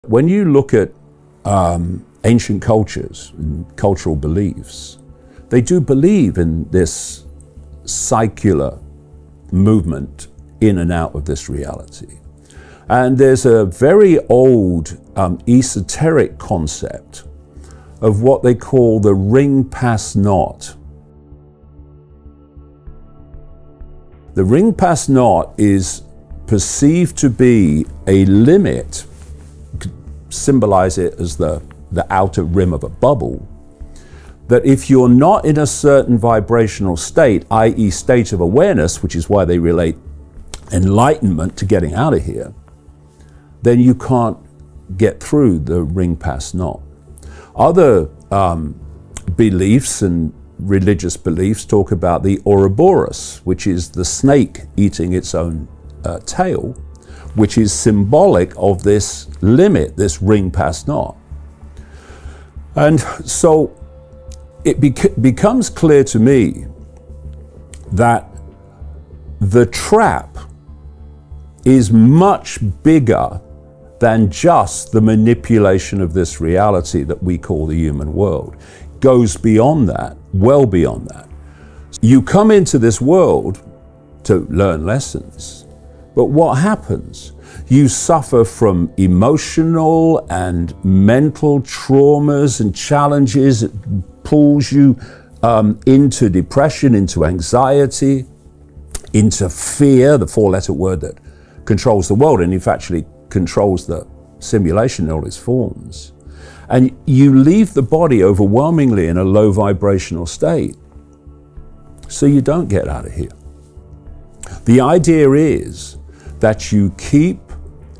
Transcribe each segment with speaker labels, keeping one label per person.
Speaker 1: When you look at ancient cultures and cultural beliefs, they do believe in this cycler movement in and out of this reality. And there's a very old esoteric concept of what they call the ring pass not. The ring pass not is perceived to be a limit, symbolize it as the outer rim of a bubble, that if you're not in a certain vibrational state, i.e. state of awareness, which is why they relate enlightenment to getting out of here, then you can't get through the ring pass not. Other beliefs and religious beliefs talk about the Ouroboros, which is the snake eating its own tail, which is symbolic of this limit, this ring pass not. And so it becomes clear to me that the trap is much bigger than just the manipulation of this reality that we call the human world. It goes beyond that, well beyond that. You come into this world to learn lessons, but what happens? You suffer from emotional and mental traumas and challenges. It pulls you into depression, into anxiety, into fear, the four-letter word that controls the world and if actually controls the simulation in all its forms. And you leave the body overwhelmingly in a low vibrational state. So you don't get out of here. The idea is that you keep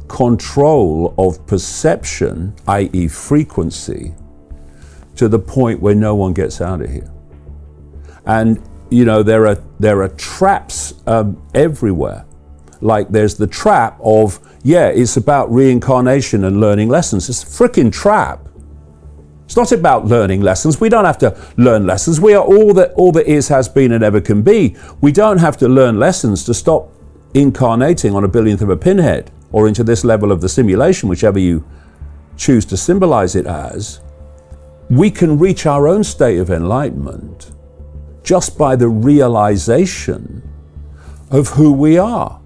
Speaker 1: control of perception, i.e. frequency, to the point where no one gets out of here. And you know, there are traps everywhere. Like there's the trap of, yeah, it's about reincarnation and learning lessons. It's a freaking trap. It's not about learning lessons. We don't have to learn lessons. We are all that is, has been, and ever can be. We don't have to learn lessons to stop incarnating on a billionth of a pinhead or into this level of the simulation, whichever you choose to symbolize it as. We can reach our own state of enlightenment just by the realization of who we are.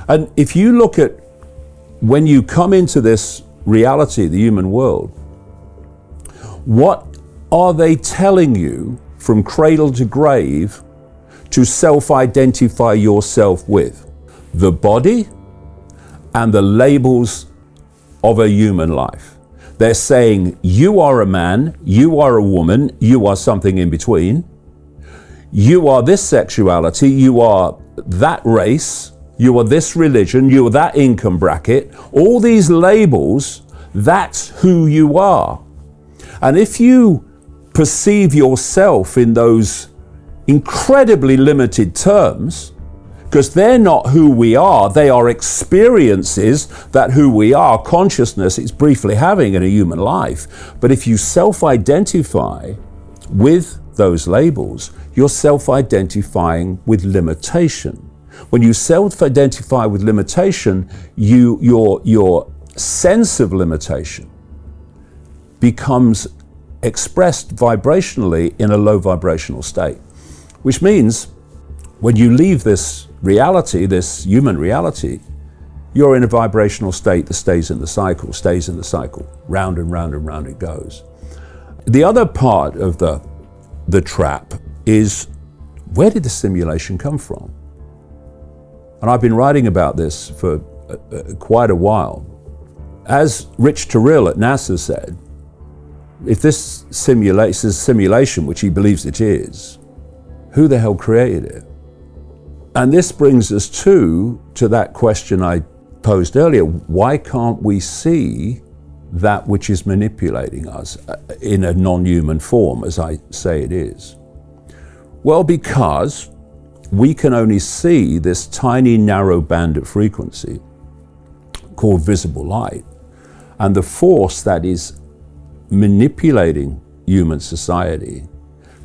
Speaker 1: And if you look at when you come into this reality, the human world, what are they telling you from cradle to grave to self-identify yourself with? The body and the labels of a human life. They're saying you are a man, you are a woman, you are something in between. You are this sexuality, you are that race, you are this religion, you are that income bracket. All these labels, that's who you are. And if you perceive yourself in those incredibly limited terms, because they're not who we are, they are experiences that who we are, consciousness is briefly having in a human life. But if you self-identify with those labels, you're self-identifying with limitation. When you self-identify with limitation, your sense of limitation becomes expressed vibrationally in a low vibrational state, which means when you leave this reality, this human reality, you're in a vibrational state that stays in the cycle, round and round and round it goes. The other part of the trap is, where did the simulation come from? And I've been writing about this for quite a while. As Rich Terrell at NASA said, if this is a simulation, which he believes it is, who the hell created it? And this brings us to that question I posed earlier. Why can't we see that which is manipulating us in a non-human form, as I say it is? Well, because we can only see this tiny narrow band of frequency called visible light, and the force that is manipulating human society,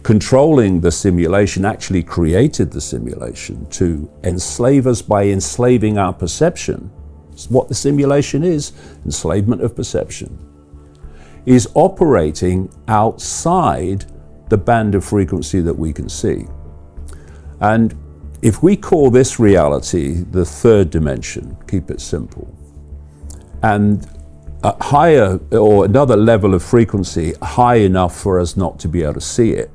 Speaker 1: controlling the simulation, actually created the simulation to enslave us by enslaving our perception It's what the simulation is, enslavement of perception, is operating outside the band of frequency that we can see. And if we call this reality the third dimension, keep it simple, and a higher or another level of frequency high enough for us not to be able to see it,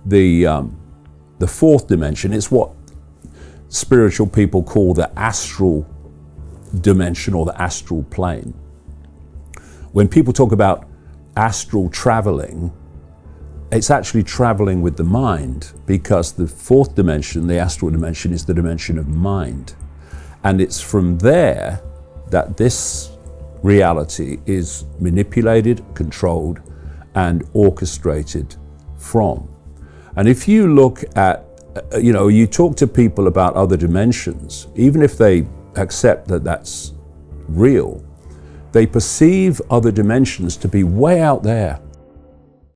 Speaker 1: the fourth dimension is what spiritual people call the astral dimension or the astral plane. When people talk about astral traveling, it's actually traveling with the mind, because the fourth dimension, the astral dimension, is the dimension of mind. And it's from there that this reality is manipulated, controlled, and orchestrated from. And if you look at, you talk to people about other dimensions, even if they accept that that's real, they perceive other dimensions to be way out there,